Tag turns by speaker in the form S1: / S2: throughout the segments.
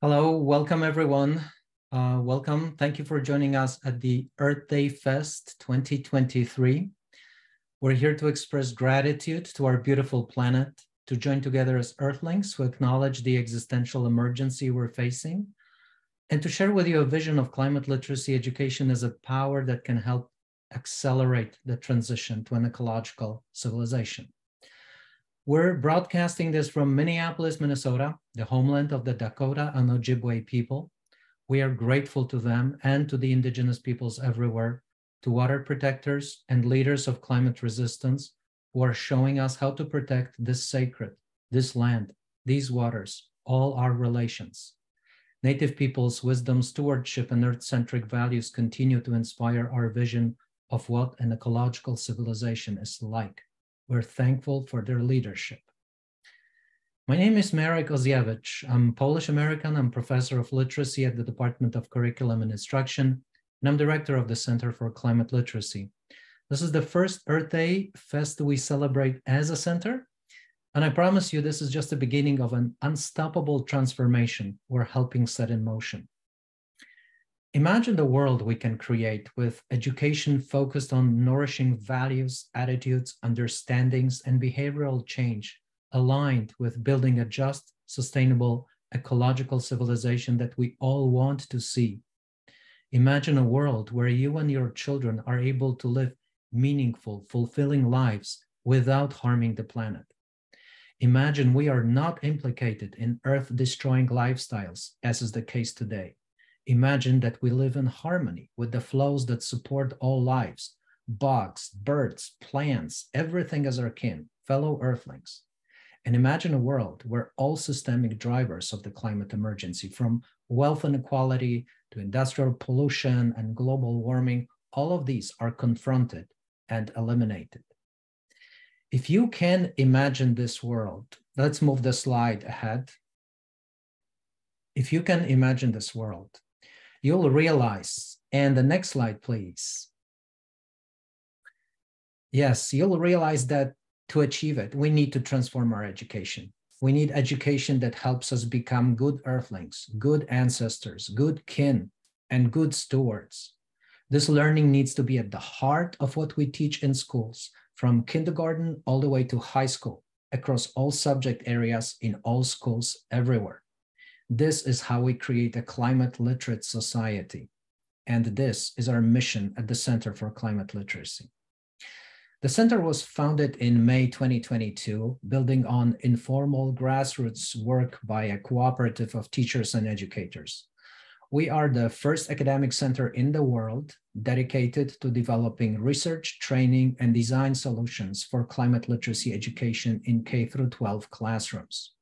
S1: Hello, welcome everyone. Welcome. Thank you for joining us at the Earth Day Fest 2023. We're here to express gratitude to our beautiful planet, to join together as Earthlings who acknowledge the existential emergency we're facing, and to share with you a vision of climate literacy education as a power that can help accelerate the transition to an ecological civilization. We're broadcasting this from Minneapolis, Minnesota, the homeland of the Dakota and Ojibwe people. We are grateful to them and to the indigenous peoples everywhere, to water protectors and leaders of climate resistance who are showing us how to protect this sacred, this land, these waters, all our relations. Native peoples' wisdom, stewardship, and earth-centric values continue to inspire our vision of what an ecological civilization is like. We're thankful for their leadership. My name is Marek Oziewicz. I'm Polish-American. I'm professor of literacy at the Department of Curriculum and Instruction, and I'm director of the Center for Climate Literacy. This is the first Earth Day Fest we celebrate as a center, and I promise you this is just the beginning of an unstoppable transformation we're helping set in motion. Imagine the world we can create with education focused on nourishing values, attitudes, understandings, and behavioral change aligned with building a just, sustainable, ecological civilization that we all want to see. Imagine a world where you and your children are able to live meaningful, fulfilling lives without harming the planet. Imagine we are not implicated in earth-destroying lifestyles, as is the case today. Imagine that we live in harmony with the flows that support all lives, bugs, birds, plants, everything as our kin, fellow earthlings. And imagine a world where all systemic drivers of the climate emergency, from wealth inequality to industrial pollution and global warming, all of these are confronted and eliminated. If you can imagine this world, let's move the slide ahead. If you can imagine this world, you'll realize, and the next slide, please. Yes, you'll realize that to achieve it, we need to transform our education. We need education that helps us become good earthlings, good ancestors, good kin, and good stewards. This learning needs to be at the heart of what we teach in schools, from kindergarten all the way to high school, across all subject areas in all schools everywhere. This is how we create a climate literate society. And this is our mission at the Center for Climate Literacy. The center was founded in May 2022, building on informal grassroots work by a cooperative of teachers and educators. We are the first academic center in the world dedicated to developing research, training, and design solutions for climate literacy education in K-12 classrooms.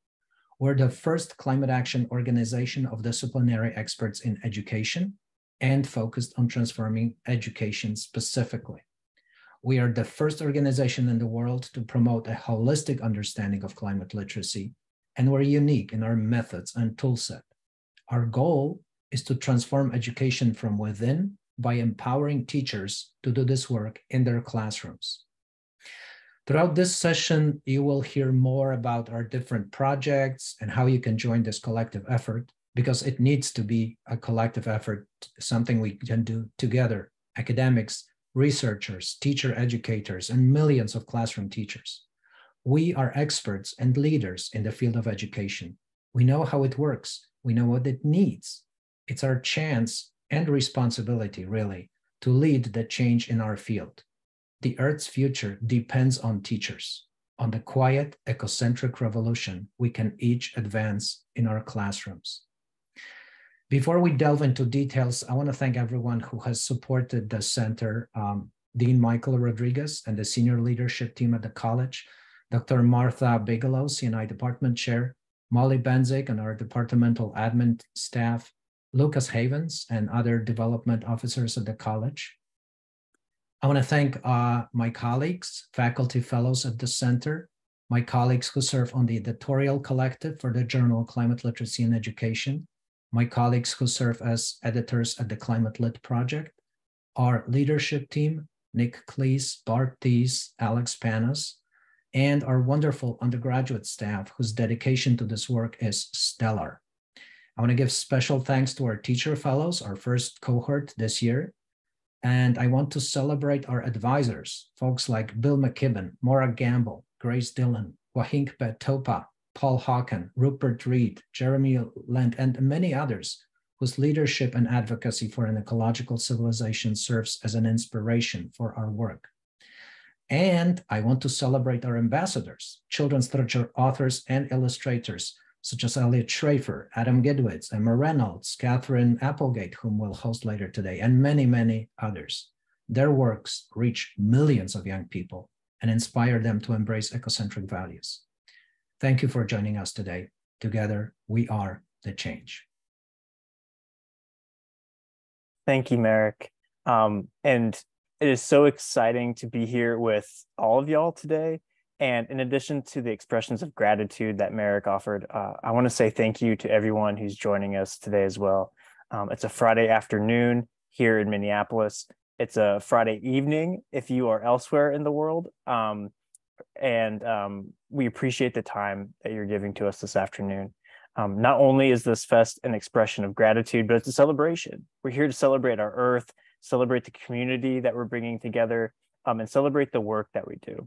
S1: We're the first climate action organization of disciplinary experts in education and focused on transforming education specifically. We are the first organization in the world to promote a holistic understanding of climate literacy, and we're unique in our methods and toolset. Our goal is to transform education from within by empowering teachers to do this work in their classrooms. Throughout this session, you will hear more about our different projects and how you can join this collective effort, because it needs to be a collective effort, something we can do together, academics, researchers, teacher educators, and millions of classroom teachers. We are experts and leaders in the field of education. We know how it works. We know what it needs. It's our chance and responsibility, really, to lead the change in our field. The Earth's future depends on teachers, on the quiet, ecocentric revolution we can each advance in our classrooms. Before we delve into details, I want to thank everyone who has supported the center, Dean Michael Rodriguez and the senior leadership team at the college, Dr. Martha Bigelow, CNI department chair, Molly Benzik and our departmental admin staff, Lucas Havens and other development officers at the college. I want to thank my colleagues, faculty fellows at the center, my colleagues who serve on the editorial collective for the journal Climate Literacy and Education, my colleagues who serve as editors at the Climate Lit Project, our leadership team, Nick Cleese, Bart Thies, Alex Panos, and our wonderful undergraduate staff whose dedication to this work is stellar. I want to give special thanks to our teacher fellows, our first cohort this year. And I want to celebrate our advisors, folks like Bill McKibben, Maura Gamble, Grace Dillon, Wahink Topa, Paul Hawken, Rupert Reed, Jeremy Lent, and many others whose leadership and advocacy for an ecological civilization serves as an inspiration for our work. And I want to celebrate our ambassadors, children's literature authors and illustrators, such as Elliot Schrafer, Adam Gidwitz, Emma Reynolds, Katherine Applegate, whom we'll host later today, and many, many others. Their works reach millions of young people and inspire them to embrace ecocentric values. Thank you for joining us today. Together, we are the change.
S2: Thank you, Marek. And it is so exciting to be here with all of y'all today. And in addition to the expressions of gratitude that Marek offered, I want to say thank you to everyone who's joining us today as well. It's a Friday afternoon here in Minneapolis. It's a Friday evening if you are elsewhere in the world. We appreciate the time that you're giving to us this afternoon. Not only is this fest an expression of gratitude, but it's a celebration. We're here to celebrate our Earth, celebrate the community that we're bringing together, and celebrate the work that we do.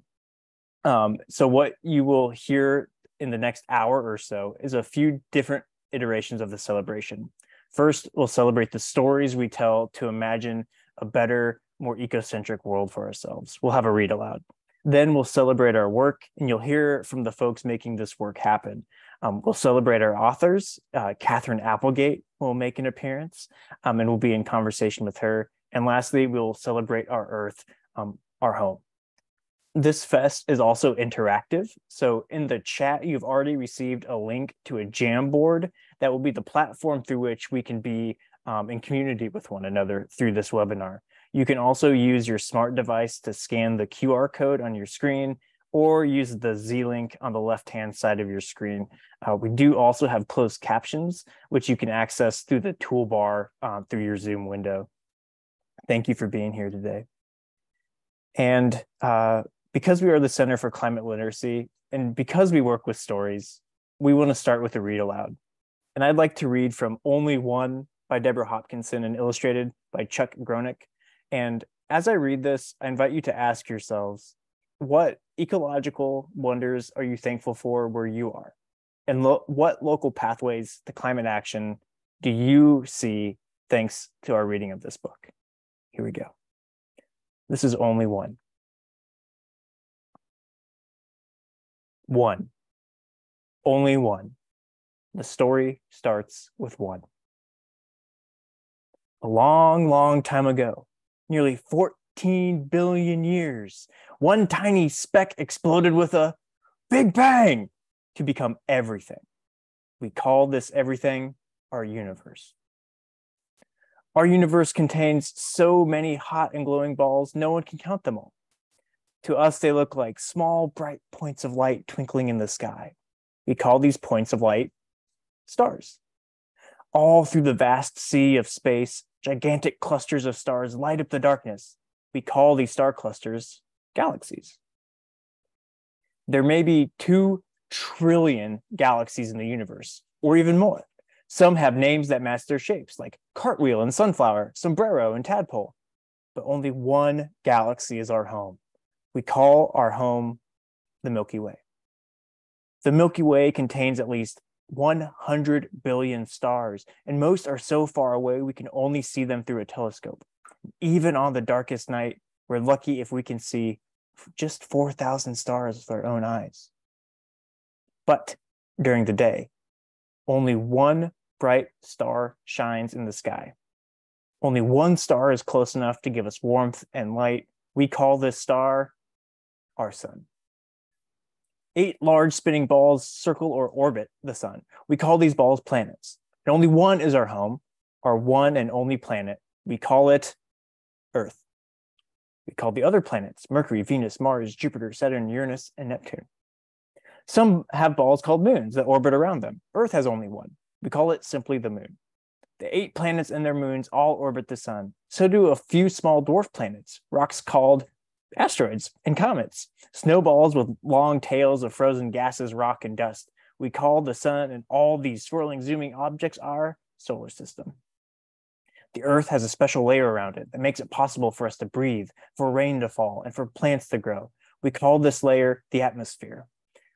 S2: So what you will hear in the next hour or so is a few different iterations of the celebration. First, we'll celebrate the stories we tell to imagine a better, more ecocentric world for ourselves. We'll have a read aloud. Then we'll celebrate our work, and you'll hear from the folks making this work happen. We'll celebrate our authors. Katherine Applegate will make an appearance, and we'll be in conversation with her. And lastly, we'll celebrate our Earth, our home. This fest is also interactive. So in the chat, you've already received a link to a Jamboard that will be the platform through which we can be in community with one another through this webinar. You can also use your smart device to scan the QR code on your screen or use the Z link on the left-hand side of your screen. We do also have closed captions, which you can access through the toolbar through your Zoom window. Thank you for being here today. And because we are the Center for Climate Literacy, and because we work with stories, we want to start with a read aloud. And I'd like to read from Only One by Deborah Hopkinson and illustrated by Chuck Gronick. And as I read this, I invite you to ask yourselves, what ecological wonders are you thankful for where you are? And what local pathways to climate action do you see thanks to our reading of this book? Here we go. This is Only One. One. Only one. The story starts with one. A long, long time ago, nearly 14 billion years, one tiny speck exploded with a big bang to become everything. We call this everything our universe. Our universe contains so many hot and glowing balls, no one can count them all. To us, they look like small, bright points of light twinkling in the sky. We call these points of light stars. All through the vast sea of space, gigantic clusters of stars light up the darkness. We call these star clusters galaxies. There may be 2 trillion galaxies in the universe, or even more. Some have names that match their shapes, like cartwheel and sunflower, sombrero and tadpole. But only one galaxy is our home. We call our home the Milky Way. The Milky Way contains at least 100 billion stars, and most are so far away we can only see them through a telescope. Even on the darkest night, we're lucky if we can see just 4,000 stars with our own eyes. But during the day, only one bright star shines in the sky. Only one star is close enough to give us warmth and light. We call this star our sun. 8 large spinning balls circle or orbit the sun. We call these balls planets. And only one is our home, our one and only planet. We call it Earth. We call the other planets Mercury, Venus, Mars, Jupiter, Saturn, Uranus, and Neptune. Some have balls called moons that orbit around them. Earth has only one. We call it simply the moon. The 8 planets and their moons all orbit the sun. So do a few small dwarf planets, rocks called asteroids and comets, snowballs with long tails of frozen gases, rock, and dust. We call the sun and all these swirling, zooming objects our solar system. The Earth has a special layer around it that makes it possible for us to breathe, for rain to fall, and for plants to grow. We call this layer the atmosphere.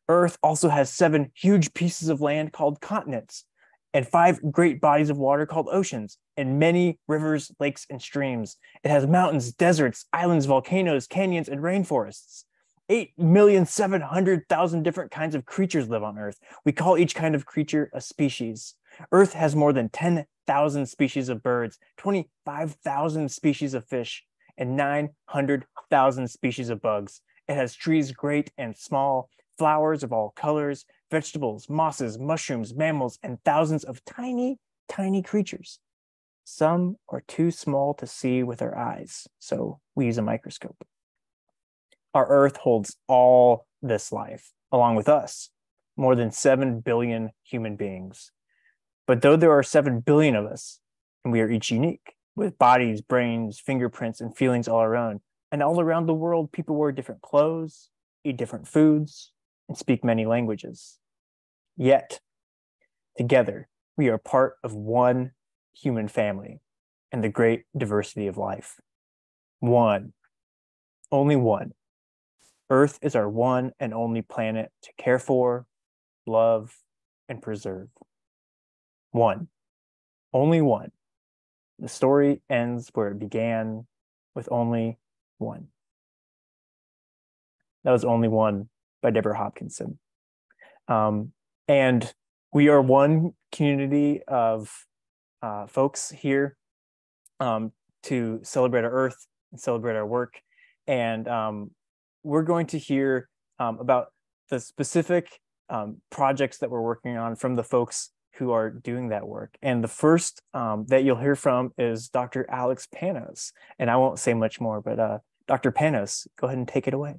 S2: Earth also has 7 huge pieces of land called continents, and 5 great bodies of water called oceans, and many rivers, lakes, and streams. It has mountains, deserts, islands, volcanoes, canyons, and rainforests. 8,700,000 different kinds of creatures live on Earth. We call each kind of creature a species. Earth has more than 10,000 species of birds, 25,000 species of fish, and 900,000 species of bugs. It has trees great and small, flowers of all colors, vegetables, mosses, mushrooms, mammals, and thousands of tiny, tiny creatures. Some are too small to see with our eyes, so we use a microscope. Our Earth holds all this life, along with us, more than 7 billion human beings. But though there are 7 billion of us, and we are each unique, with bodies, brains, fingerprints, and feelings all our own, and all around the world, people wear different clothes, eat different foods, and speak many languages. Yet, together, we are part of one human family and the great diversity of life. One, only one. Earth is our one and only planet to care for, love, and preserve. One, only one. The story ends where it began, with only one. That was Only One by Deborah Hopkinson. And we are one community of folks here to celebrate our Earth and celebrate our work. And we're going to hear about the specific projects that we're working on from the folks who are doing that work. And the first that you'll hear from is Dr. Alex Panos. And I won't say much more, but Dr. Panos, go ahead and take it away.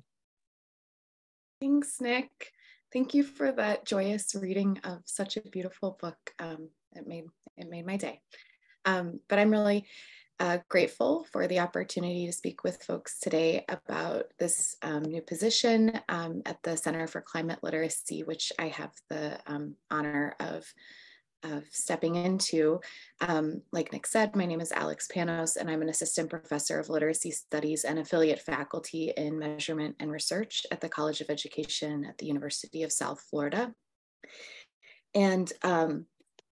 S3: Thanks, Nick. Thank you for that joyous reading of such a beautiful book. It made my day. But I'm really grateful for the opportunity to speak with folks today about this new position at the Center for Climate Literacy, which I have the honor of stepping into. Like Nick said, my name is Alex Panos, and I'm an assistant professor of literacy studies and affiliate faculty in measurement and research at the College of Education at the University of South Florida. And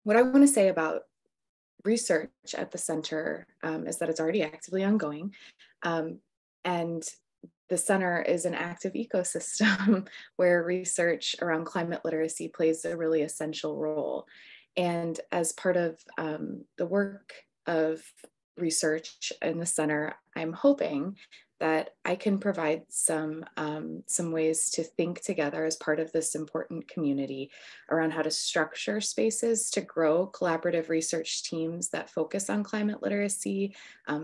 S3: what I want to say about research at the center is that it's already actively ongoing. And the center is an active ecosystem where research around climate literacy plays a really essential role. And as part of the work of research in the center, I'm hoping that I can provide some ways to think together as part of this important community around how to structure spaces to grow collaborative research teams that focus on climate literacy,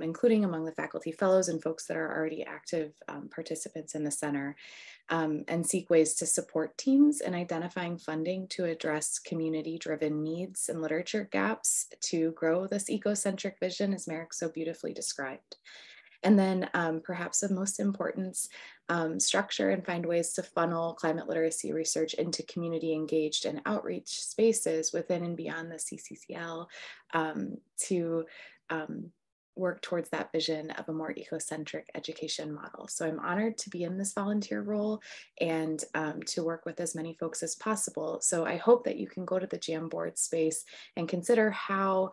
S3: including among the faculty fellows and folks that are already active participants in the center, and seek ways to support teams in identifying funding to address community-driven needs and literature gaps to grow this ecocentric vision, as Merrick so beautifully described. And then perhaps of most importance, structure and find ways to funnel climate literacy research into community engaged and outreach spaces within and beyond the CCCL to work towards that vision of a more ecocentric education model. So I'm honored to be in this volunteer role and to work with as many folks as possible. So I hope that you can go to the Jamboard space and consider how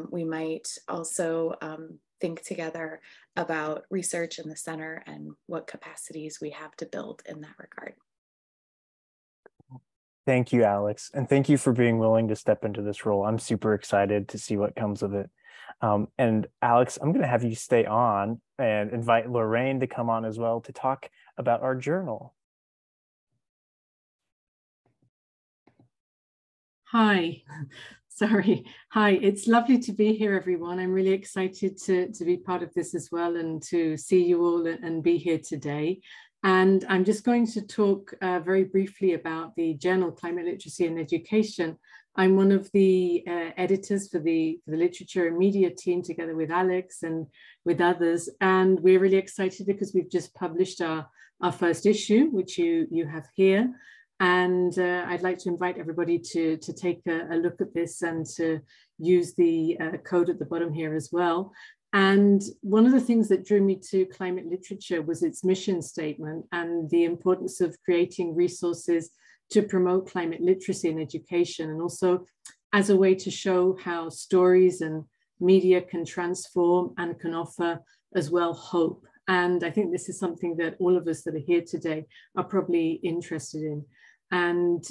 S3: we might also think together about research in the center and what capacities we have to build in that regard.
S2: Thank you, Alex. And thank you for being willing to step into this role. I'm super excited to see what comes of it. And Alex, I'm going to have you stay on and invite Lorraine to come on as well to talk about our journal.
S4: Hi. Sorry. Hi, it's lovely to be here, everyone. I'm really excited to be part of this as well and to see you all and be here today. And I'm just going to talk very briefly about the journal Climate Literacy and Education. I'm one of the editors for the literature and media team together with Alex and with others. And we're really excited because we've just published our first issue, which you have here. And I'd like to invite everybody to take a look at this and to use the code at the bottom here as well. And one of the things that drew me to climate literature was its mission statement and the importance of creating resources to promote climate literacy in education, and also as a way to show how stories and media can transform and can offer as well hope. And I think this is something that all of us that are here today are probably interested in. And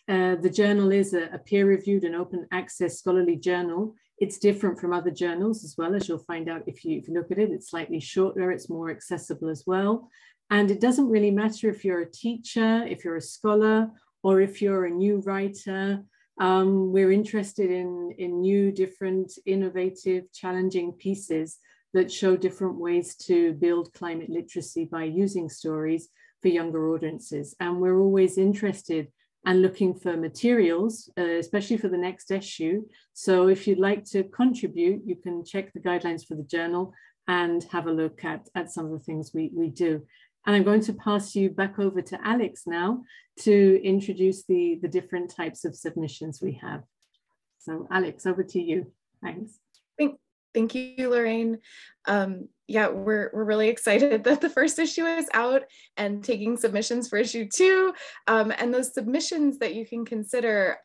S4: the journal is a peer-reviewed and open access scholarly journal. It's different from other journals as well, as you'll find out if you look at it. It's slightly shorter, it's more accessible as well. And it doesn't really matter if you're a teacher, if you're a scholar, or if you're a new writer. We're interested in new, different, innovative, challenging pieces that show different ways to build climate literacy by using stories for younger audiences. And we're always interested and looking for materials, especially for the next issue. So if you'd like to contribute, you can check the guidelines for the journal and have a look at some of the things we do. And I'm going to pass you back over to Alex now to introduce the different types of submissions we have. So Alex, over to you. Thanks.
S3: Thank you, Lorraine. Yeah, we're really excited that the first issue is out and taking submissions for issue 2. And those submissions that you can consider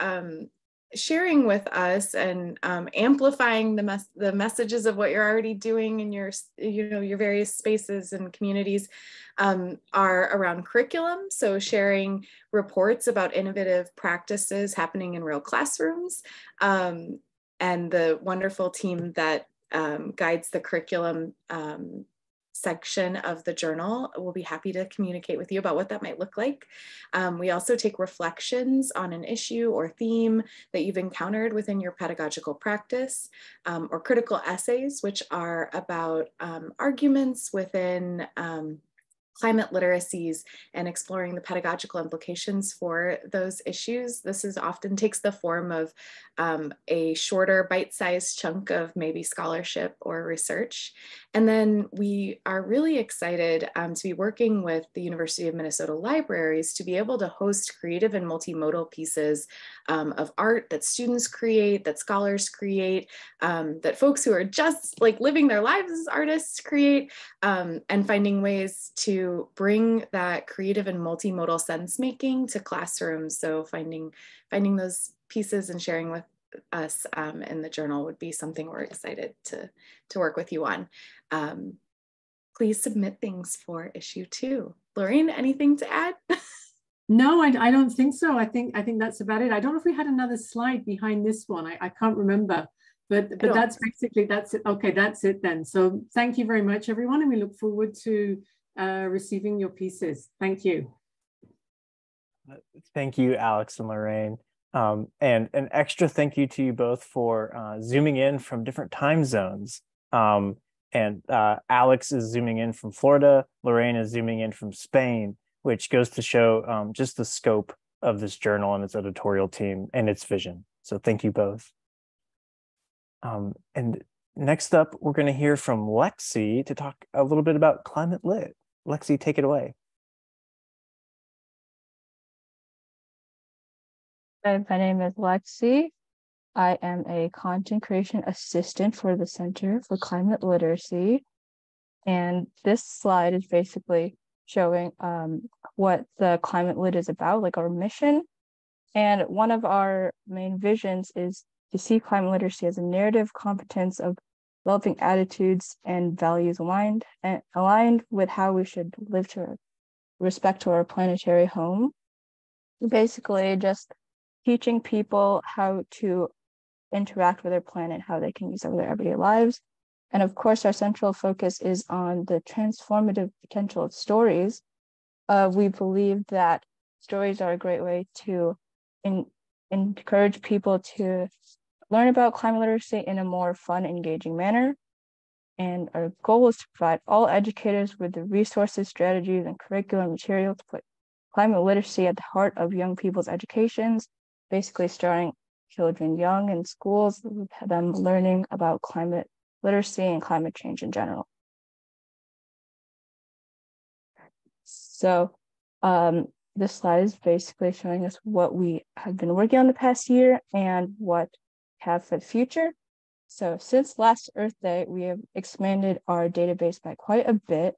S3: sharing with us and amplifying the messages of what you're already doing in your various spaces and communities are around curriculum. So sharing reports about innovative practices happening in real classrooms, and the wonderful team that guides the curriculum section of the journal will be happy to communicate with you about what that might look like. We also take reflections on an issue or theme that you've encountered within your pedagogical practice, or critical essays, which are about arguments within climate literacies and exploring the pedagogical implications for those issues. This often takes the form of a shorter bite-sized chunk of maybe scholarship or research. And then we are really excited to be working with the University of Minnesota Libraries to be able to host creative and multimodal pieces of art that students create, that scholars create, that folks who are just like living their lives as artists create, and finding ways to bring that creative and multimodal sense making to classrooms. So finding those pieces and sharing with us in the journal would be something we're excited to work with you on. Please submit things for issue 2. Lorraine, anything to add?
S4: No, I don't think so. I think that's about it. I don't know if we had another slide behind this one. I can't remember, but that's it. Okay, that's it then. So thank you very much, everyone, and we look forward to receiving your pieces. Thank you.
S2: Thank you, Alex and Lorraine. And an extra thank you to you both for zooming in from different time zones. And Alex is zooming in from Florida, Lorraine is zooming in from Spain, which goes to show just the scope of this journal and its editorial team and its vision. So thank you both. And next up, we're going to hear from Lexi to talk a little bit about Climate Lit. Lexi, take it away.
S5: Hi, my name is Lexi. I am a content creation assistant for the Center for Climate Literacy. And this slide is basically showing what the Climate Lit is about, like our mission. And one of our main visions is to see climate literacy as a narrative competence of developing attitudes and values aligned with how we should live to respect to our planetary home. Basically, just teaching people how to interact with their planet, how they can use it in their everyday lives. And of course, our central focus is on the transformative potential of stories. We believe that stories are a great way to encourage people to learn about climate literacy in a more fun, engaging manner. And our goal is to provide all educators with the resources, strategies, and curriculum material to put climate literacy at the heart of young people's educations, basically starting children young in schools, them learning about climate literacy and climate change in general. So this slide is basically showing us what we have been working on the past year and what have for the future. So since last Earth Day, we have expanded our database by quite a bit.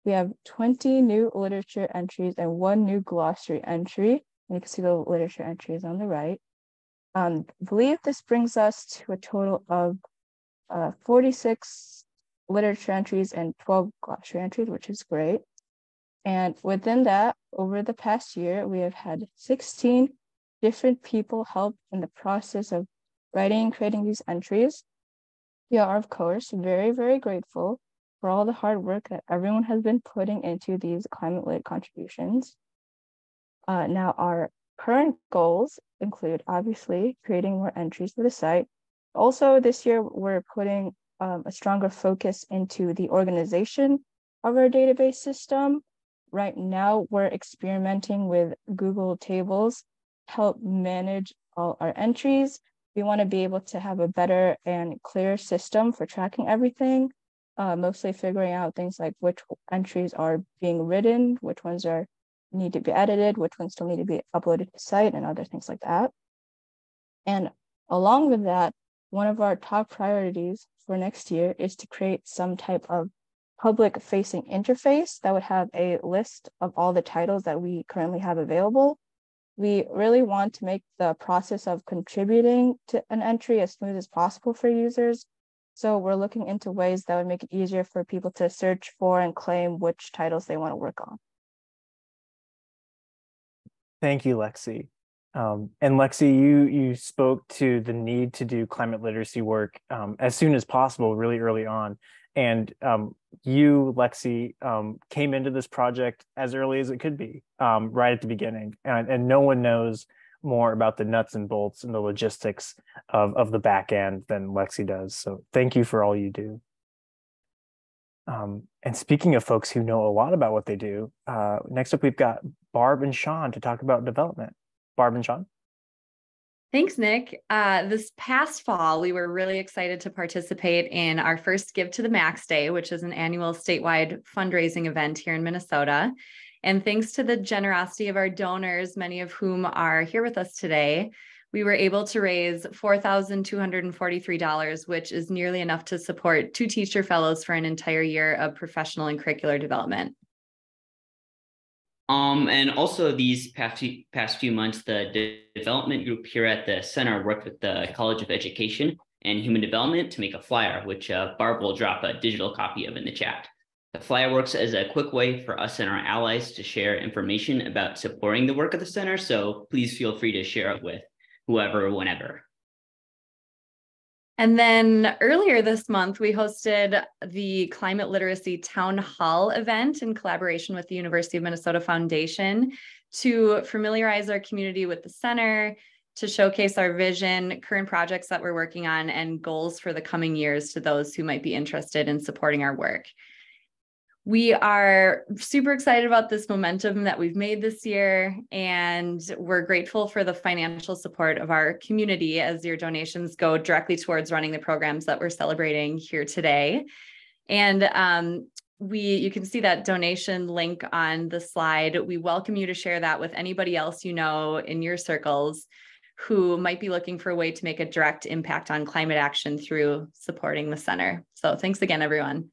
S5: We have 20 new literature entries and 1 new glossary entry. And you can see the literature entries on the right. I believe this brings us to a total of 46 literature entries and 12 glossary entries, which is great. And within that, over the past year, we have had 16 different people help in the process of writing and creating these entries. We are, of course, very, very grateful for all the hard work that everyone has been putting into these climate-lit contributions. Now, our current goals include, obviously, creating more entries for the site. Also, this year, we're putting a stronger focus into the organization of our database system. Right now, we're experimenting with Google Tables to help manage all our entries. We want to be able to have a better and clearer system for tracking everything, mostly figuring out things like which entries are being written, which ones need to be edited, which ones still need to be uploaded to the site, and other things like that. And along with that, one of our top priorities for next year is to create some type of public-facing interface that would have a list of all the titles that we currently have available. We really want to make the process of contributing to an entry as smooth as possible for users. So we're looking into ways that would make it easier for people to search for and claim which titles they want to work on.
S2: Thank you, Lexi. And Lexi, you spoke to the need to do climate literacy work as soon as possible, really early on. And you, Lexi, came into this project as early as it could be, right at the beginning. And no one knows more about the nuts and bolts and the logistics of the back end than Lexi does. So thank you for all you do. And speaking of folks who know a lot about what they do, next up we've got Barb and Sean to talk about development. Barb and Sean.
S6: Thanks, Nick. This past fall, we were really excited to participate in our first Give to the Max Day, which is an annual statewide fundraising event here in Minnesota. And thanks to the generosity of our donors, many of whom are here with us today, we were able to raise $4,243, which is nearly enough to support 2 teacher fellows for an entire year of professional and curricular development.
S7: And also these past few months, the development group here at the center worked with the College of Education and Human Development to make a flyer, which Barb will drop a digital copy of in the chat. The flyer works as a quick way for us and our allies to share information about supporting the work of the center, so please feel free to share it with whoever, whenever.
S6: And then earlier this month, we hosted the Climate Literacy Town Hall event in collaboration with the University of Minnesota Foundation to familiarize our community with the center, to showcase our vision, current projects that we're working on, and goals for the coming years to those who might be interested in supporting our work. We are super excited about this momentum that we've made this year, and we're grateful for the financial support of our community as your donations go directly towards running the programs that we're celebrating here today. And you can see that donation link on the slide. We welcome you to share that with anybody else you know in your circles who might be looking for a way to make a direct impact on climate action through supporting the center. So thanks again, everyone.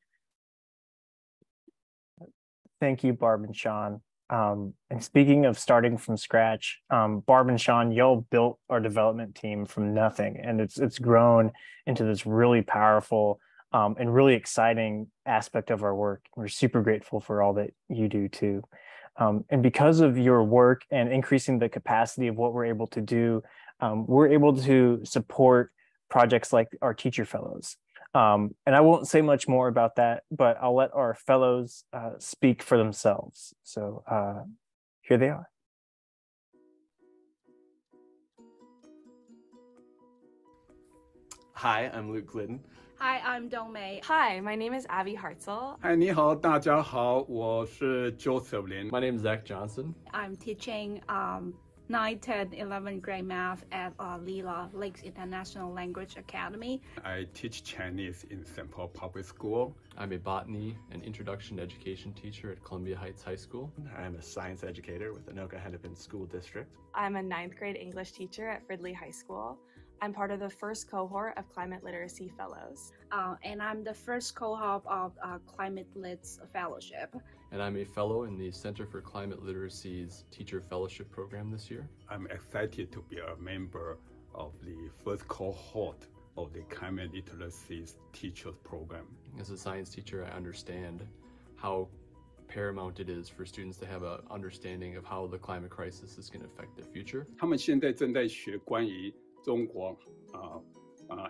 S2: Thank you, Barb and Sean. And speaking of starting from scratch, Barb and Sean, y'all built our development team from nothing, and it's grown into this really powerful and really exciting aspect of our work. We're super grateful for all that you do too. And because of your work and increasing the capacity of what we're able to do, we're able to support projects like our teacher fellows. And I won't say much more about that, but I'll let our fellows speak for themselves. So here they are.
S8: Hi, I'm Luke Glidden.
S9: Hi, I'm Dongmei.
S10: Hi, my name is Abby Hartzell.
S11: Hi, 你好，大家好，我是 Joseph Lin.
S8: My name is Zach Johnson.
S9: I'm teaching
S8: 9th, 10th, 11th grade math at Lila Lakes International Language Academy.
S9: I teach Chinese in St. Paul Public School.
S11: I'm a botany and introduction to education teacher at Columbia Heights High School.
S12: I'm a science educator with Anoka Hennepin School District.
S10: I'm a 9th grade English teacher at Fridley High School. I'm part of the first cohort of Climate Literacy Fellows.
S8: And I'm the first cohort of Climate Lit's Fellowship.
S11: And I'm a fellow in the Center for Climate Literacy's Teacher Fellowship Program this year.
S9: I'm excited to be a member of the first cohort of the Climate Literacy Teachers Program.
S11: As a science teacher, I understand how paramount it is for students to have an understanding of how the climate crisis is going to affect their future.
S9: 他们现在正在学关于中国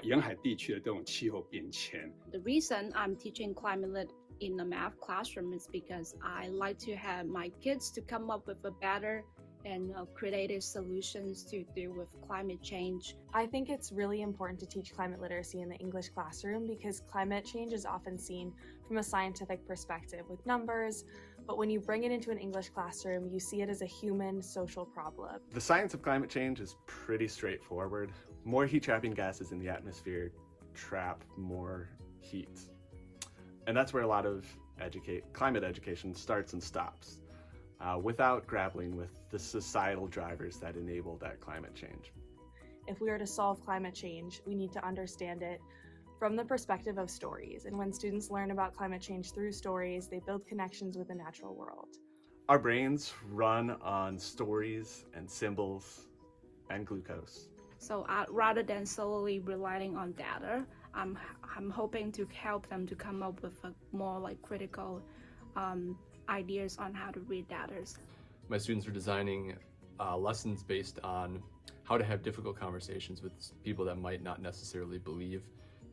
S9: 沿海地区的这种气候变迁。
S8: The reason I'm teaching Climate Lit in the math classroom is because I like to have my kids to come up with a better and creative solutions to deal with climate change.
S10: I think it's really important to teach climate literacy in the English classroom because climate change is often seen from a scientific perspective with numbers, but when you bring it into an English classroom, you see it as a human social problem.
S12: The science of climate change is pretty straightforward. More heat-trapping gases in the atmosphere trap more heat. And that's where a lot of climate education starts and stops, without grappling with the societal drivers that enable that climate change.
S10: If we are to solve climate change, we need to understand it from the perspective of stories. And when students learn about climate change through stories, they build connections with the natural world.
S12: Our brains run on stories and symbols and glucose.
S8: So rather than solely relying on data, I'm hoping to help them to come up with a more like critical ideas on how to read data.
S11: My students are designing lessons based on how to have difficult conversations with people that might not necessarily believe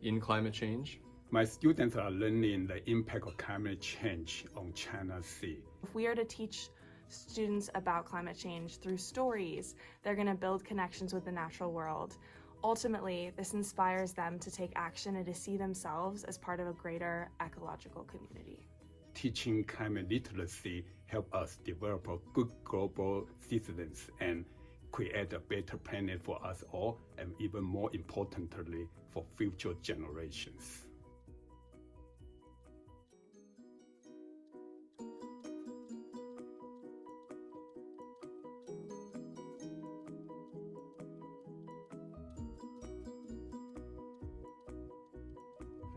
S11: in climate change.
S9: My students are learning the impact of climate change on China's sea.
S10: If we are to teach students about climate change through stories, they're going to build connections with the natural world. Ultimately, this inspires them to take action and to see themselves as part of a greater ecological community.
S9: Teaching climate literacy helps us develop good global citizens and create a better planet for us all, and even more importantly, for future generations.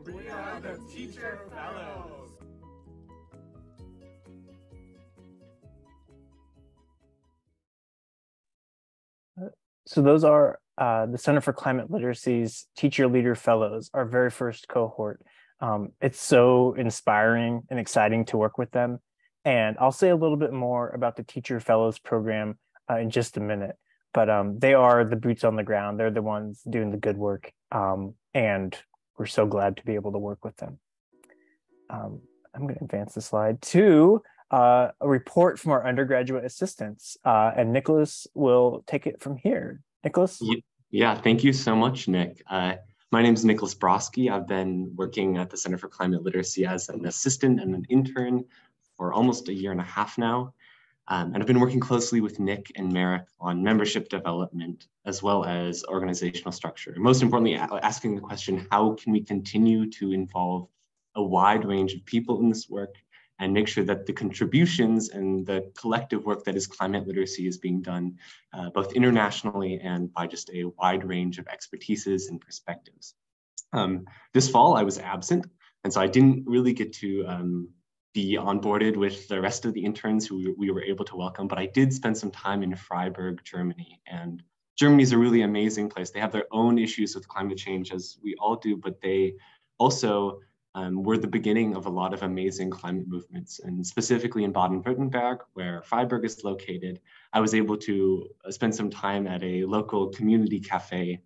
S12: We are the Teacher Fellows.
S2: So those are the Center for Climate Literacy's Teacher Leader Fellows, our very first cohort. It's so inspiring and exciting to work with them. And I'll say a little bit more about the Teacher Fellows program in just a minute. But they are the boots on the ground. They're the ones doing the good work. And we're so glad to be able to work with them. I'm going to advance the slide to a report from our undergraduate assistants, and Nicholas will take it from here. Nicholas?
S13: Yeah, thank you so much, Nick. My name is Nicholas Broski. I've been working at the Center for Climate Literacy as an assistant and an intern for almost a year and a half now. And I've been working closely with Nick and Merrick on membership development, as well as organizational structure. And most importantly, asking the question, how can we continue to involve a wide range of people in this work and make sure that the contributions and the collective work that is climate literacy is being done both internationally and by just a wide range of expertises and perspectives. This fall, I was absent, and so I didn't really get to be onboarded with the rest of the interns who we were able to welcome, but I did spend some time in Freiburg, Germany. And Germany is a really amazing place. They have their own issues with climate change, as we all do, but they also were the beginning of a lot of amazing climate movements. And specifically in Baden-Württemberg, where Freiburg is located, I was able to spend some time at a local community cafe,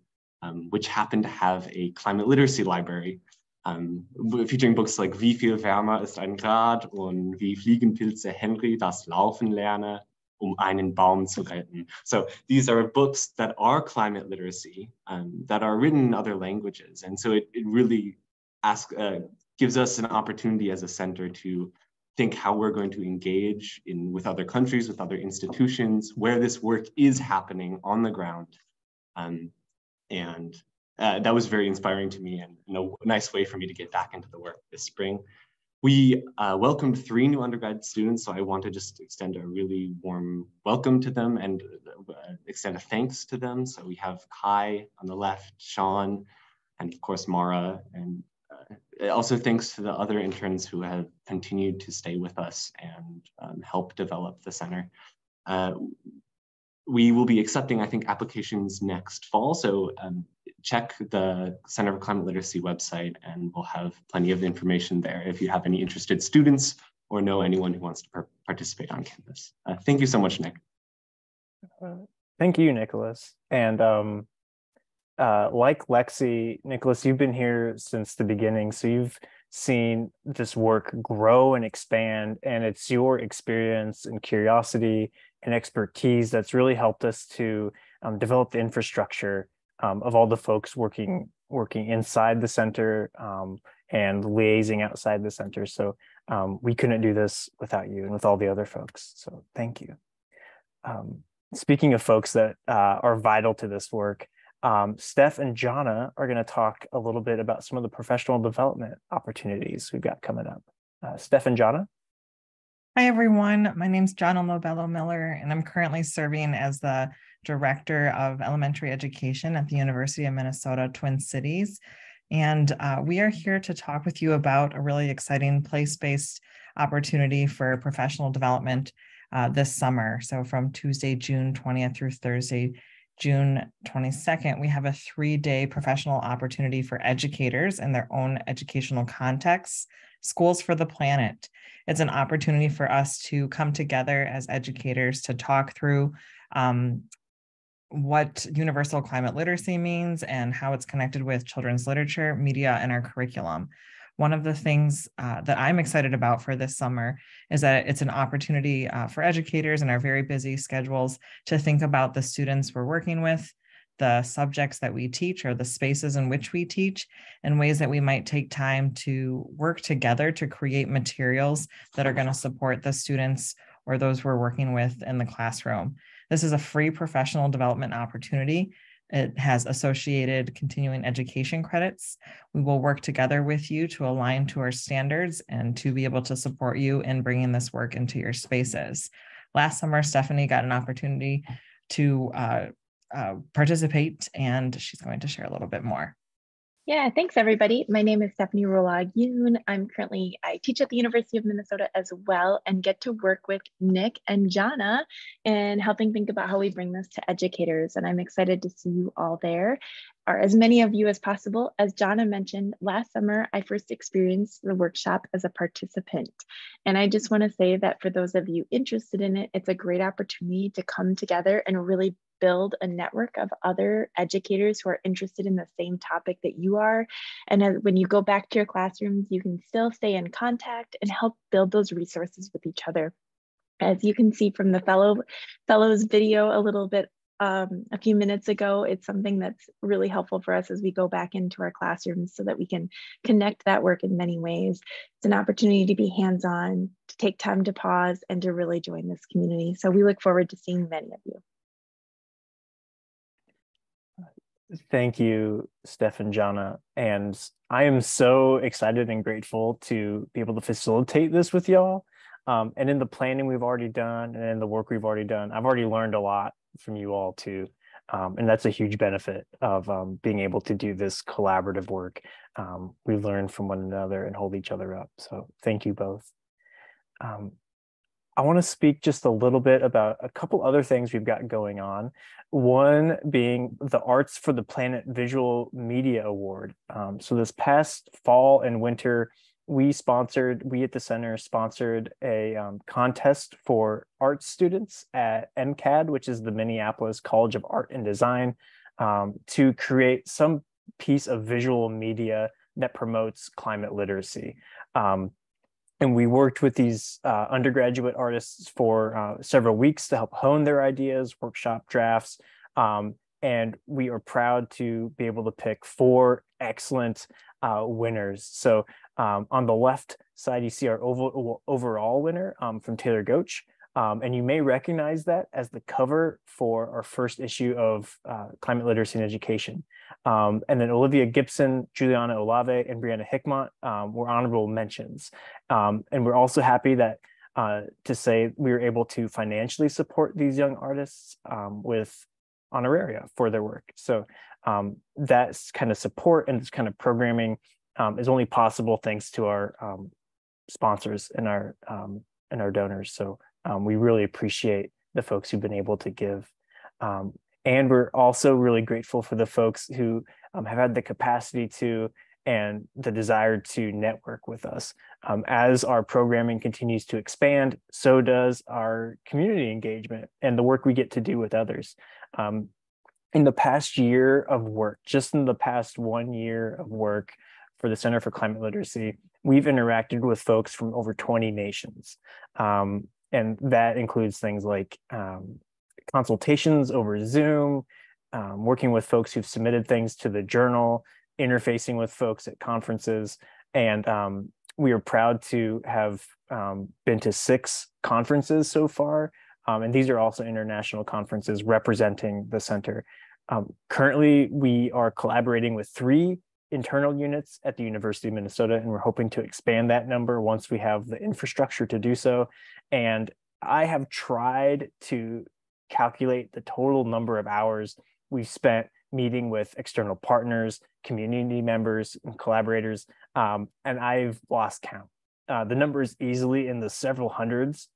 S13: which happened to have a climate literacy library, featuring books like Wie viel wärmer ist ein Grad und Wie Fliegenpilze Henry das Laufen lerne, einen Baum zu retten. So these are books that are climate literacy, that are written in other languages. And so it really gives us an opportunity as a center to think how we're going to engage with other countries, with other institutions, where this work is happening on the ground. That was very inspiring to me and a nice way for me to get back into the work this spring. We welcomed 3 new undergrad students, so I want to just extend a really warm welcome to them and extend a thanks to them. So we have Kai on the left, Sean, and of course Mara, and also thanks to the other interns who have continued to stay with us and help develop the center. We will be accepting, I think, applications next fall. So check the Center for Climate Literacy website and we'll have plenty of information there if you have any interested students or know anyone who wants to participate on campus. Thank you so much, Nick.
S2: Thank you, Nicholas. And like Lexi, Nicholas, you've been here since the beginning, so you've seen this work grow and expand, and it's your experience and curiosity and expertise that's really helped us to develop the infrastructure of all the folks working inside the center and liaising outside the center. So we couldn't do this without you and with all the other folks. So thank you. Speaking of folks that are vital to this work, Steph and Jana are going to talk a little bit about some of the professional development opportunities we've got coming up. Steph and Jana.
S14: Hi, everyone. My name is Jana Lobello Miller, and I'm currently serving as the Director of Elementary Education at the University of Minnesota Twin Cities. And we are here to talk with you about a really exciting place-based opportunity for professional development this summer. So from Tuesday, June 20th through Thursday, June 22nd, we have a 3-day professional opportunity for educators in their own educational contexts, Schools for the Planet. It's an opportunity for us to come together as educators to talk through what universal climate literacy means and how it's connected with children's literature, media, and our curriculum. One of the things that I'm excited about for this summer is that it's an opportunity for educators in our very busy schedules to think about the students we're working with, the subjects that we teach or the spaces in which we teach, and ways that we might take time to work together to create materials that are going to support the students or those we're working with in the classroom. This is a free professional development opportunity. It has associated continuing education credits. We will work together with you to align to our standards and to be able to support you in bringing this work into your spaces. Last summer, Stephanie got an opportunity to participate, and she's going to share a little bit more.
S15: Yeah, thanks everybody. My name is Stephanie Rolag-Yoon. I teach at the University of Minnesota as well and get to work with Nick and Jana in helping think about how we bring this to educators. And I'm excited to see you all there, or as many of you as possible. As Jana mentioned, last summer, I first experienced the workshop as a participant. And I just want to say that for those of you interested in it, it's a great opportunity to come together and really build a network of other educators who are interested in the same topic that you are. And when you go back to your classrooms, you can still stay in contact and help build those resources with each other. As you can see from the fellows video a little bit a few minutes ago, it's something that's really helpful for us as we go back into our classrooms so that we can connect that work in many ways. It's an opportunity to be hands-on, to take time to pause, and to really join this community. So we look forward to seeing many of you.
S2: Thank you, Steph and Jana. And I am so excited and grateful to be able to facilitate this with y'all. And in the planning we've already done and in the work we've already done, I've already learned a lot from you all too. And that's a huge benefit of being able to do this collaborative work. We learn from one another and hold each other up. So thank you both. I want to speak just a little bit about a couple other things we've got going on. One being the Arts for the Planet Visual Media Award. So this past fall and winter, we at the center sponsored a contest for art students at MCAD, which is the Minneapolis College of Art and Design, to create some piece of visual media that promotes climate literacy. And we worked with these undergraduate artists for several weeks to help hone their ideas, workshop drafts, and we are proud to be able to pick 4 excellent winners. So on the left side, you see our overall winner from Taylor Goach. And you may recognize that as the cover for our first issue of Climate Literacy and Education. And then Olivia Gibson, Juliana Olave, and Brianna Hickmont were honorable mentions. And we're also happy that to say we were able to financially support these young artists with honoraria for their work. So that's kind of support and this kind of programming is only possible thanks to our sponsors and our donors. So we really appreciate the folks who've been able to give. And we're also really grateful for the folks who have had the capacity to and the desire to network with us. As our programming continues to expand, so does our community engagement and the work we get to do with others. In the past year of work, just in the past 1 year of work for the Center for Climate Literacy, we've interacted with folks from over 20 nations. And that includes things like consultations over Zoom, working with folks who've submitted things to the journal, interfacing with folks at conferences. And we are proud to have been to 6 conferences so far. And these are also international conferences representing the center. Currently, we are collaborating with 3 internal units at the University of Minnesota, and we're hoping to expand that number once we have the infrastructure to do so. And I have tried to calculate the total number of hours we've spent meeting with external partners, community members, and collaborators, and I've lost count. The number is easily in the several hundreds,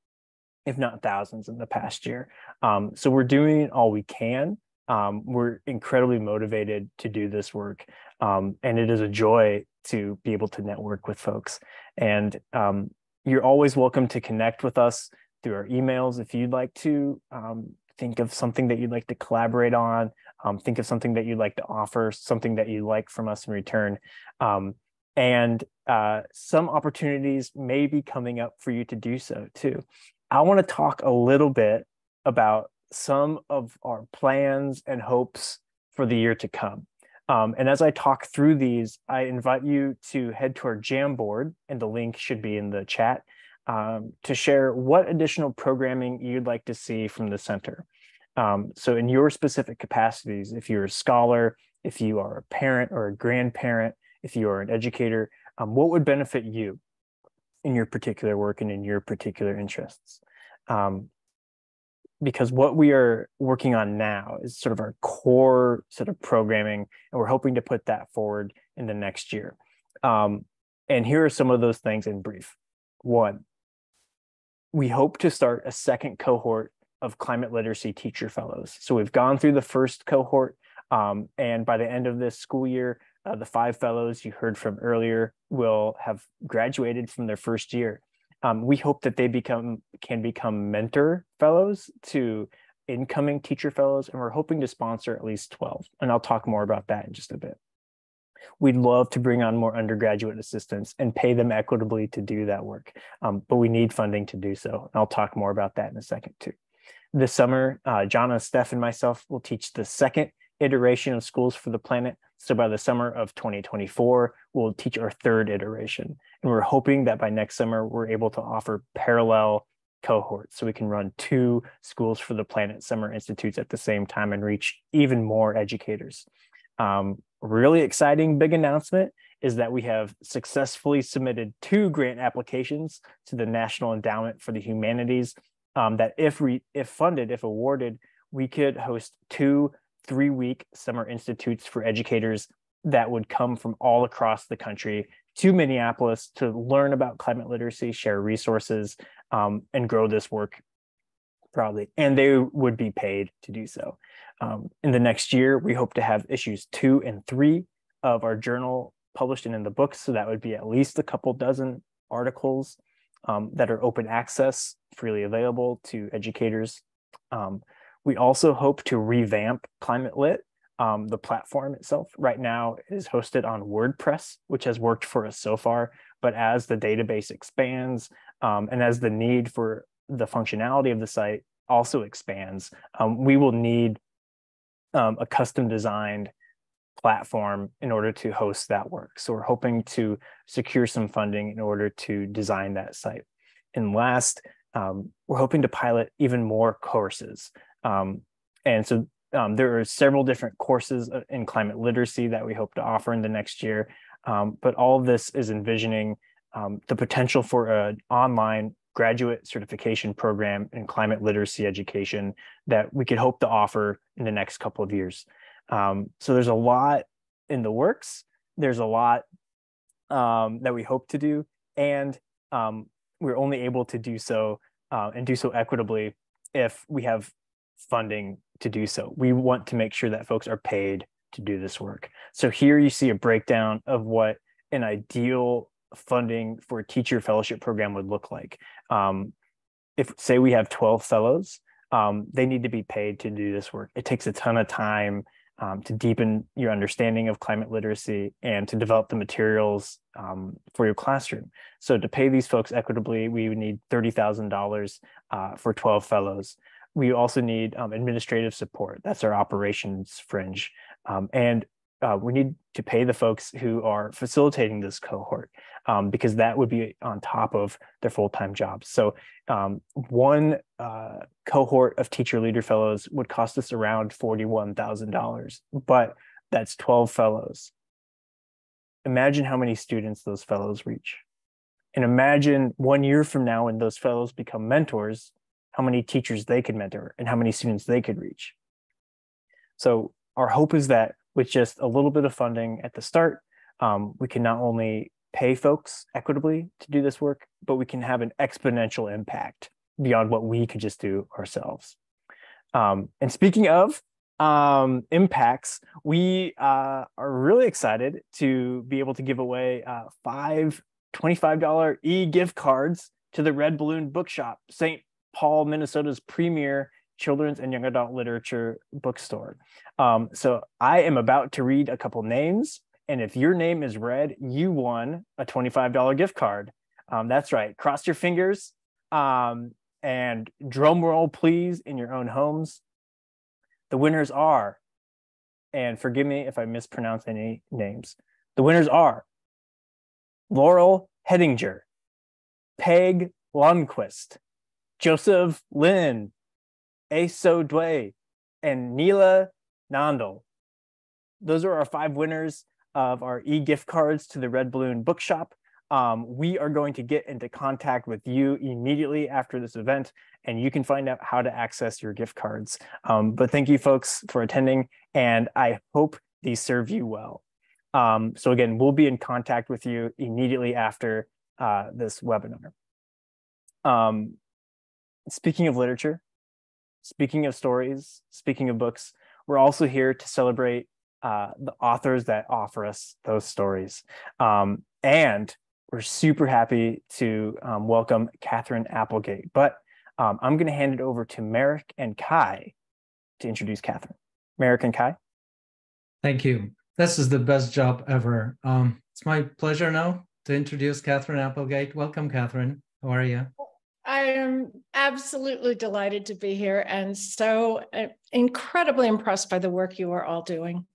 S2: if not thousands, in the past year. So we're doing all we can. We're incredibly motivated to do this work, and it is a joy to be able to network with folks. And you're always welcome to connect with us through our emails if you'd like to think of something that you'd like to collaborate on, think of something that you'd like to offer, something that you'd like from us in return. And some opportunities may be coming up for you to do so too. I want to talk a little bit about some of our plans and hopes for the year to come. And as I talk through these, I invite you to head to our Jamboard, and the link should be in the chat, to share what additional programming you'd like to see from the center. So in your specific capacities, if you're a scholar, if you are a parent or a grandparent, if you are an educator, what would benefit you in your particular work and in your particular interests? Because what we are working on now is sort of our core sort of programming, and we're hoping to put that forward in the next year. And here are some of those things in brief. 1, we hope to start a second cohort of climate literacy teacher fellows. So we've gone through the first cohort, and by the end of this school year, the 5 fellows you heard from earlier will have graduated from their first year. We hope that they can become mentor fellows to incoming teacher fellows, and we're hoping to sponsor at least 12. And I'll talk more about that in just a bit. We'd love to bring on more undergraduate assistants and pay them equitably to do that work, but we need funding to do so. And I'll talk more about that in a second too. This summer, Jana, Steph, and myself will teach the second iteration of Schools for the Planet. So by the summer of 2024, we'll teach our 3rd iteration. And we're hoping that by next summer, we're able to offer parallel cohorts so we can run 2 Schools for the Planet Summer Institutes at the same time and reach even more educators. Really exciting big announcement is that we have successfully submitted 2 grant applications to the National Endowment for the Humanities that if funded, if awarded, we could host 2 3-week summer institutes for educators that would come from all across the country to Minneapolis to learn about climate literacy, share resources, and grow this work proudly. And they would be paid to do so. In the next year, we hope to have issues 2 and 3 of our journal published and in the books. So that would be at least a couple dozen articles that are open access, freely available to educators. We also hope to revamp Climate Lit. The platform itself right now is hosted on WordPress, which has worked for us so far. But as the database expands and as the need for the functionality of the site also expands, we will need a custom designed platform in order to host that work. So we're hoping to secure some funding in order to design that site. And last, we're hoping to pilot even more courses. And so there are several different courses in climate literacy that we hope to offer in the next year. But all of this is envisioning the potential for an online graduate certification program in climate literacy education that we could hope to offer in the next couple of years. So there's a lot in the works. There's a lot that we hope to do, and we're only able to do so and do so equitably if we have funding to do so. We want to make sure that folks are paid to do this work. So here you see a breakdown of what an ideal funding for a teacher fellowship program would look like. If, say, we have 12 fellows, they need to be paid to do this work. It takes a ton of time to deepen your understanding of climate literacy and to develop the materials for your classroom. So to pay these folks equitably, we would need $30,000 for 12 fellows. We also need administrative support. That's our operations fringe. And we need to pay the folks who are facilitating this cohort because that would be on top of their full-time jobs. So one cohort of teacher leader fellows would cost us around $41,000, but that's 12 fellows. Imagine how many students those fellows reach. And imagine 1 year from now when those fellows become mentors, how many teachers they could mentor and how many students they could reach. So our hope is that with just a little bit of funding at the start, we can not only pay folks equitably to do this work, but we can have an exponential impact beyond what we could just do ourselves. And speaking of impacts, we are really excited to be able to give away 5 $25 e-gift cards to the Red Balloon Bookshop, St. Paul, Minnesota's premier children's and young adult literature bookstore. So I am about to read a couple names, and if your name is read, you won a $25 gift card. That's right. Cross your fingers and drum roll, please, in your own homes. The winners are, and forgive me if I mispronounce any names, the winners are Laurel Hedinger, Peg Lundquist, Joseph Lin, Aso Dway, and Neela Nandal. Those are our 5 winners of our e-gift cards to the Red Balloon Bookshop. We are going to get into contact with you immediately after this event, and you can find out how to access your gift cards. But thank you, folks, for attending, and I hope these serve you well. So again, we'll be in contact with you immediately after this webinar. Speaking of literature, speaking of stories, speaking of books, we're also here to celebrate the authors that offer us those stories. And we're super happy to welcome Katherine Applegate. But I'm going to hand it over to Merrick and Kai to introduce Katherine. Merrick and Kai.
S1: Thank you. This is the best job ever. It's my pleasure now to introduce Katherine Applegate. Welcome, Katherine. How are you?
S16: I am absolutely delighted to be here and so incredibly impressed by the work you are all doing.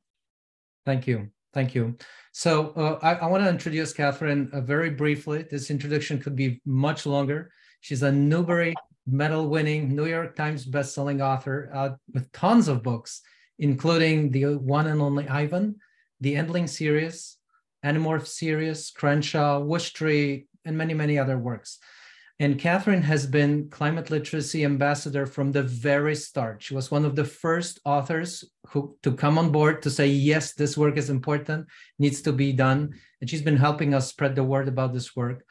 S1: Thank you. Thank you. So I want to introduce Katherine very briefly. This introduction could be much longer. She's a Newbery medal-winning, New York Times bestselling author with tons of books, including the one and only Ivan, the Endling series, Animorph series, Crenshaw, Wish Tree, and many, many other works. And Katherine has been climate literacy ambassador from the very start. She was one of the first authors to come on board to say, yes, this work is important, needs to be done. And she's been helping us spread the word about this work.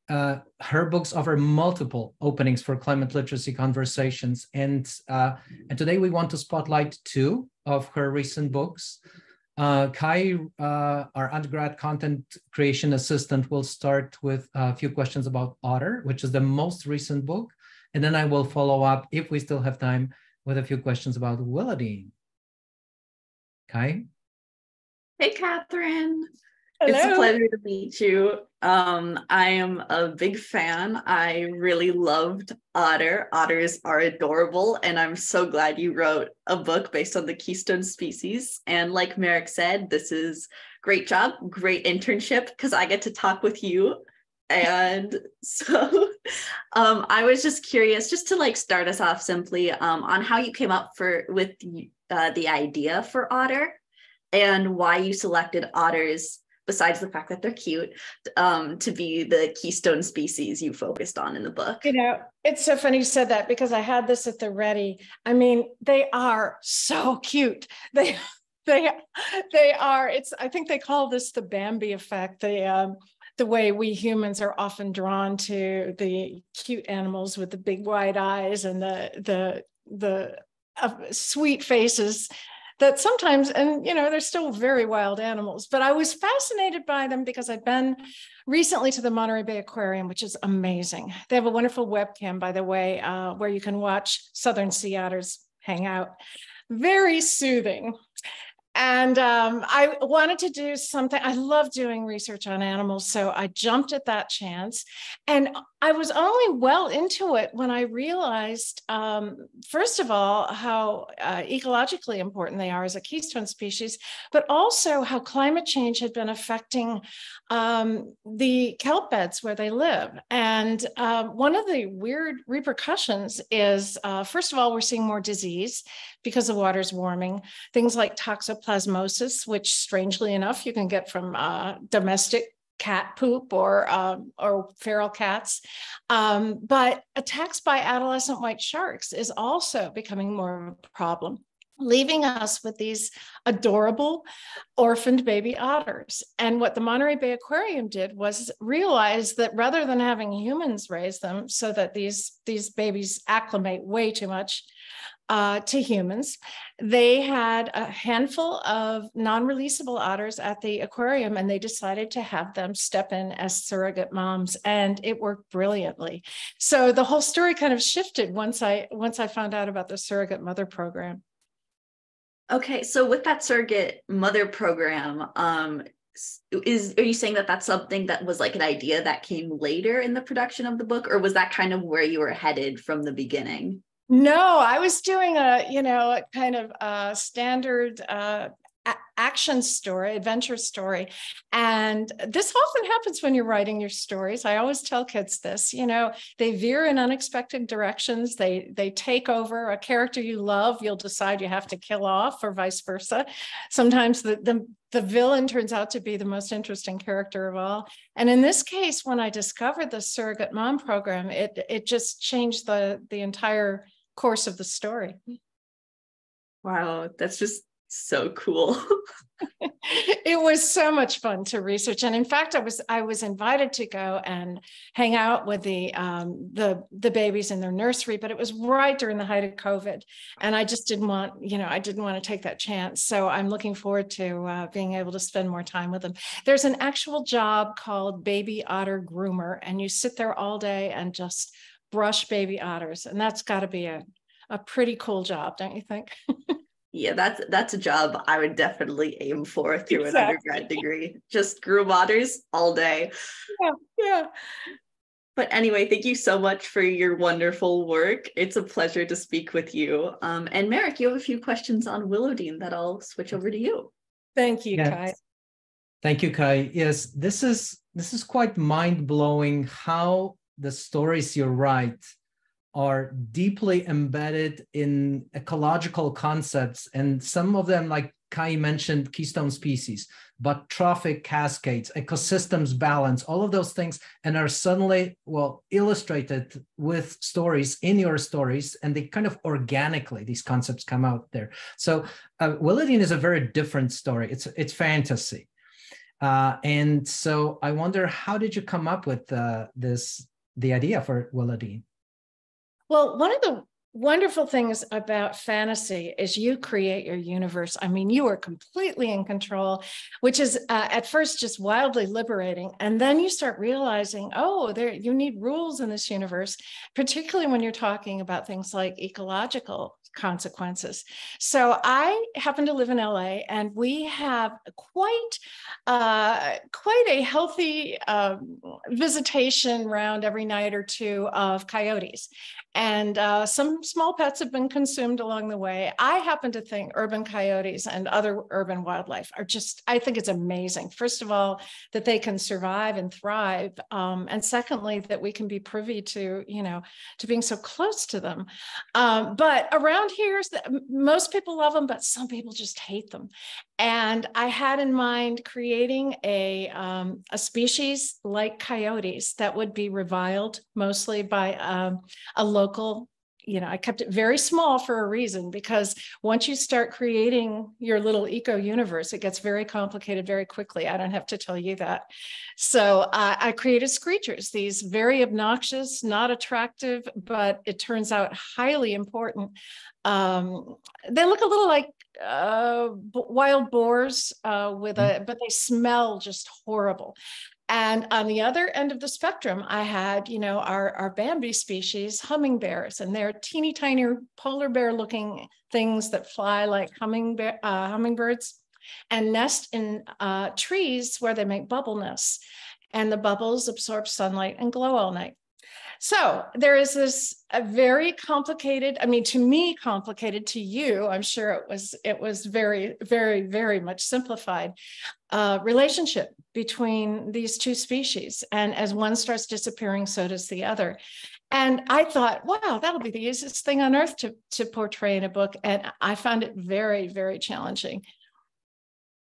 S1: Her books offer multiple openings for climate literacy conversations. And today we want to spotlight 2 of her recent books. Kai, our undergrad content creation assistant, will start with a few questions about Otter, which is the most recent book. And then I will follow up, if we still have time, with a few questions about Willadine. Kai?
S3: Hey, Katherine.
S17: It's a
S16: Hello.
S17: pleasure to meet you. I am a big fan. I really loved Otter. Otters are adorable, and I'm so glad you wrote a book based on the keystone species. And like Merrick said, this is great job, great internship, because I get to talk with you. And so I was just curious, just to like start us off simply on how you came up with the idea for Otter and why you selected otters, besides the fact that they're cute, to be the keystone species you focused on in the book.
S16: You know, it's so funny you said that because I had this at the ready. I mean, they are so cute. They are. I think they call this the Bambi effect. The way we humans are often drawn to the cute animals with the big wide eyes and the sweet faces that sometimes, and you know, they're still very wild animals, but I was fascinated by them because I'd been recently to the Monterey Bay Aquarium, which is amazing. They have a wonderful webcam, by the way, where you can watch southern sea otters hang out. Very soothing. And I wanted to do something. I love doing research on animals, so I jumped at that chance. And I was only well into it when I realized, first of all, how ecologically important they are as a keystone species, but also how climate change had been affecting the kelp beds where they live. And one of the weird repercussions is, first of all, we're seeing more disease because the water's warming. Things like toxoplasmosis, which strangely enough, you can get from domestic cat poop or feral cats. But attacks by adolescent white sharks is also becoming more of a problem, leaving us with these adorable orphaned baby otters. And what the Monterey Bay Aquarium did was realize that rather than having humans raise them so that these babies acclimate way too much to humans, they had a handful of non-releasable otters at the aquarium, and they decided to have them step in as surrogate moms, and it worked brilliantly. So the whole story kind of shifted once I found out about the surrogate mother program.
S17: Okay, so with that surrogate mother program, are you saying that that's something that was like an idea that came later in the production of the book, or was that kind of where you were headed from the beginning?
S16: No, I was doing a kind of standard action story, adventure story. And this often happens when you're writing your stories. I always tell kids this, they veer in unexpected directions. They take over a character you love, you'll decide you have to kill off, or vice versa. Sometimes the villain turns out to be the most interesting character of all. And in this case, when I discovered the surrogate mom program, it just changed the entire course of the story.
S17: Wow, that's just so cool.
S16: It was so much fun to research, and in fact, I was invited to go and hang out with the babies in their nursery, but it was right during the height of COVID, and I just didn't want to take that chance. So I'm looking forward to being able to spend more time with them. There's an actual job called baby otter groomer, and you sit there all day and just brush baby otters, and that's got to be a pretty cool job, don't you think?
S17: Yeah, that's a job I would definitely aim for through an
S16: Exactly.
S17: undergrad degree. Just groom otters all day.
S16: Yeah.
S17: But anyway, thank you so much for your wonderful work. It's a pleasure to speak with you. And Merrick, you have a few questions on Willowdene that I'll switch over to you.
S16: Thank you,
S1: Yes.
S16: Kai.
S1: Thank you, Kai. Yes, this is quite mind-blowing how the stories you write are deeply embedded in ecological concepts, and some of them, like Kai mentioned, keystone species, but trophic cascades, ecosystems balance, all of those things, and are suddenly, illustrated with stories in your stories, and they kind of organically, these concepts come out there. So Willowdene is a very different story. It's fantasy. And so I wonder, how did you come up with the idea for Willowdene?
S16: Well, one of the wonderful things about fantasy is you create your universe. I mean, you are completely in control, which is at first just wildly liberating. And then you start realizing, you need rules in this universe, particularly when you're talking about things like ecological consequences. So I happen to live in LA, and we have quite a healthy visitation round every night or two of coyotes. And some small pets have been consumed along the way. I happen to think urban coyotes and other urban wildlife are just, I think it's amazing. First of all, that they can survive and thrive. And secondly, that we can be privy to, to being so close to them. But around here, most people love them, but some people just hate them. And I had in mind creating a species like coyotes that would be reviled mostly by a local, I kept it very small for a reason, because once you start creating your little eco universe, it gets very complicated very quickly. I don't have to tell you that. So I created screechers, these very obnoxious, not attractive, but it turns out highly important. They look a little like wild boars but they smell just horrible. And on the other end of the spectrum, I had, our Bambi species, hummingbirds, and they're teeny tiny polar bear looking things that fly like hummingbirds and nest in trees where they make bubble nests. And the bubbles absorb sunlight and glow all night. So there is this a very complicated, to me complicated, to you, I'm sure it was very, very, very much simplified, relationship between these two species. And as one starts disappearing, so does the other. And I thought, wow, that'll be the easiest thing on earth to portray in a book. And I found it very, very challenging.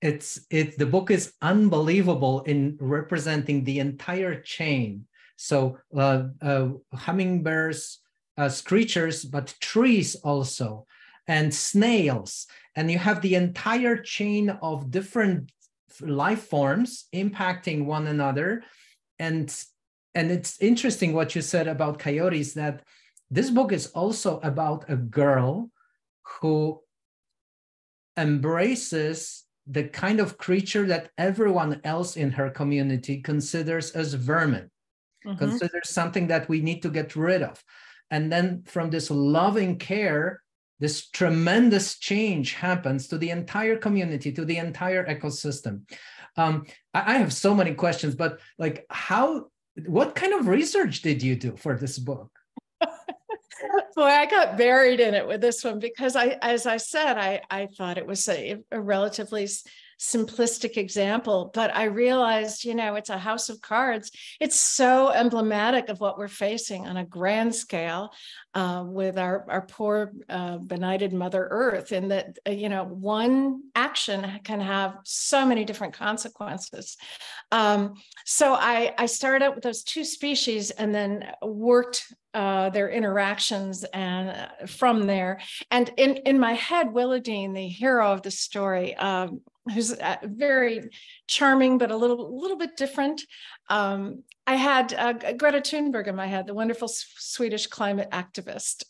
S1: The book is unbelievable in representing the entire chain. So hummingbirds, screechers, but trees also, and snails. And you have the entire chain of different life forms impacting one another. And it's interesting what you said about coyotes, that this book is also about a girl who embraces the kind of creature that everyone else in her community considers as vermin. Consider something that we need to get rid of. And then from this loving care, this tremendous change happens to the entire community, to the entire ecosystem. I have so many questions, but what kind of research did you do for this book?
S16: Boy, I got buried in it with this one, because as I said, I thought it was a relatively simplistic example, but I realized, it's a house of cards. It's so emblematic of what we're facing on a grand scale with our poor benighted Mother Earth, in that, one action can have so many different consequences. So I started out with those two species and then worked their interactions and from there. And in my head, Willadine, the hero of the story, who's very charming, but a little bit different. I had Greta Thunberg in my head, the wonderful Swedish climate activist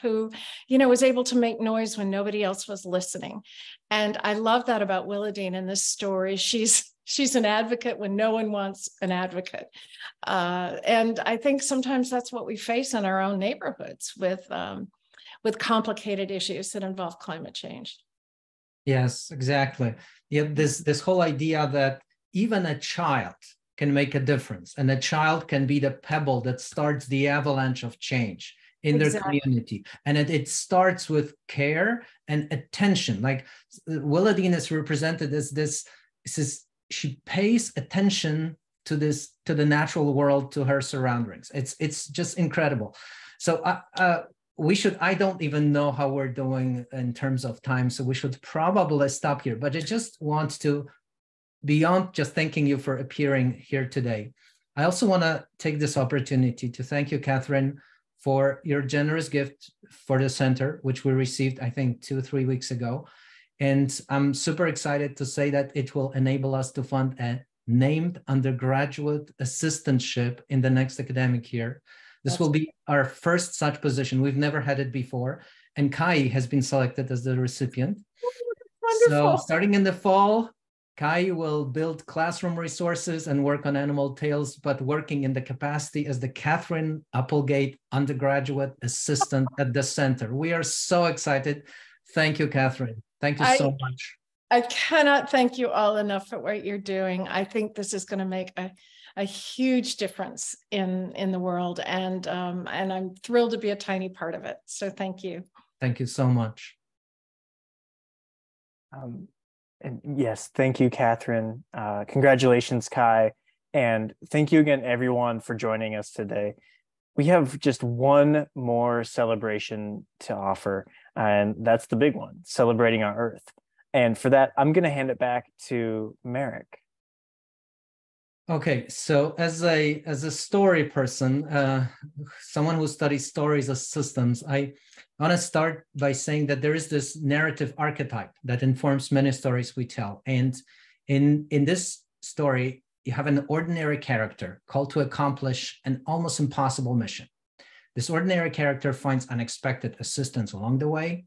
S16: who, was able to make noise when nobody else was listening. And I love that about Willadine in this story. She's an advocate when no one wants an advocate. And I think sometimes that's what we face in our own neighborhoods with complicated issues that involve climate change.
S1: Yes, exactly. Yeah, this whole idea that even a child can make a difference, and a child can be the pebble that starts the avalanche of change in their community. And it starts with care and attention. Like Willadine is represented as this she pays attention to the natural world, to her surroundings. It's just incredible. So I don't even know how we're doing in terms of time, so we should probably stop here. But I just want to, beyond just thanking you for appearing here today, I also want to take this opportunity to thank you, Katherine, for your generous gift for the center, which we received, I think, 2-3 weeks ago. And I'm super excited to say that it will enable us to fund a named undergraduate assistantship in the next academic year. This will be our first such position. We've never had it before. And Kai has been selected as the recipient.
S16: Wonderful.
S1: So starting in the fall, Kai will build classroom resources and work on animal tales, but working in the capacity as the Katherine Applegate undergraduate assistant at the center. We are so excited. Thank you, Katherine. Thank you so much.
S16: I cannot thank you all enough for what you're doing. I think this is going to make a huge difference in the world, and I'm thrilled to be a tiny part of it. So thank you.
S1: Thank you so much.
S2: And yes, thank you, Katherine. Congratulations, Kai. And thank you again, everyone, for joining us today. We have just one more celebration to offer, and that's the big one, celebrating our Earth. And for that, I'm going to hand it back to Merrick.
S1: Okay, so as a story person, someone who studies stories as systems, I want to start by saying that there is this narrative archetype that informs many stories we tell. And in this story, you have an ordinary character called to accomplish an almost impossible mission. This ordinary character finds unexpected assistance along the way,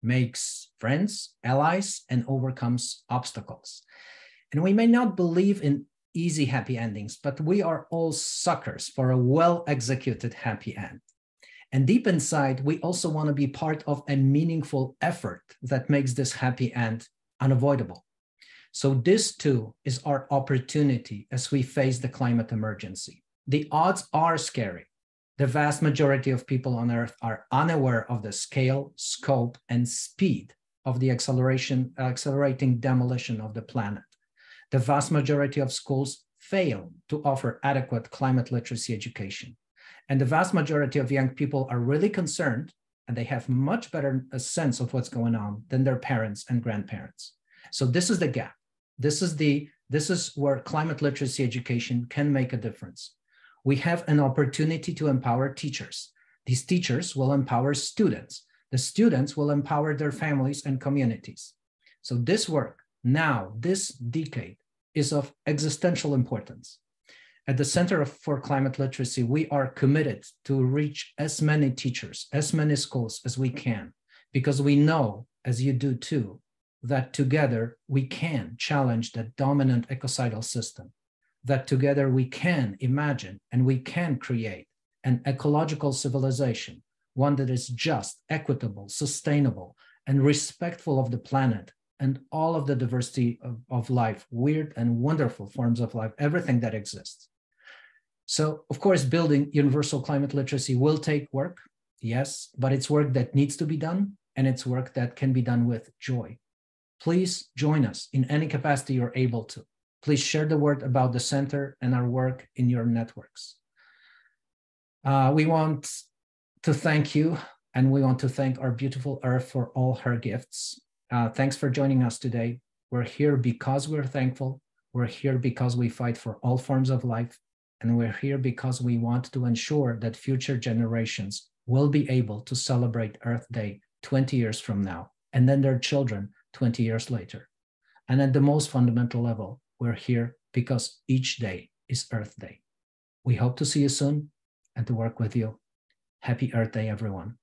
S1: makes friends, allies, and overcomes obstacles. And we may not believe in easy happy endings, but we are all suckers for a well-executed happy end. And deep inside, we also want to be part of a meaningful effort that makes this happy end unavoidable. So this too is our opportunity as we face the climate emergency. The odds are scary. The vast majority of people on Earth are unaware of the scale, scope, and speed of the accelerating demolition of the planet. The vast majority of schools fail to offer adequate climate literacy education. And the vast majority of young people are really concerned, and they have much better a sense of what's going on than their parents and grandparents. So this is the gap. This is where climate literacy education can make a difference. We have an opportunity to empower teachers. These teachers will empower students. The students will empower their families and communities. So this work now, this decade, is of existential importance. At the Center for Climate Literacy, we are committed to reach as many teachers, as many schools as we can, because we know, as you do too, that together we can challenge the dominant ecocidal system, that together we can imagine and we can create an ecological civilization, one that is just, equitable, sustainable, and respectful of the planet and all of the diversity of life, weird and wonderful forms of life, everything that exists. So, of course, building universal climate literacy will take work, yes, but it's work that needs to be done, and it's work that can be done with joy. Please join us in any capacity you're able to. Please share the word about the center and our work in your networks. We want to thank you, and we want to thank our beautiful Earth for all her gifts. Thanks for joining us today. We're here because we're thankful. We're here because we fight for all forms of life. And we're here because we want to ensure that future generations will be able to celebrate Earth Day 20 years from now, and then their children 20 years later. And at the most fundamental level, we're here because each day is Earth Day. We hope to see you soon and to work with you. Happy Earth Day, everyone.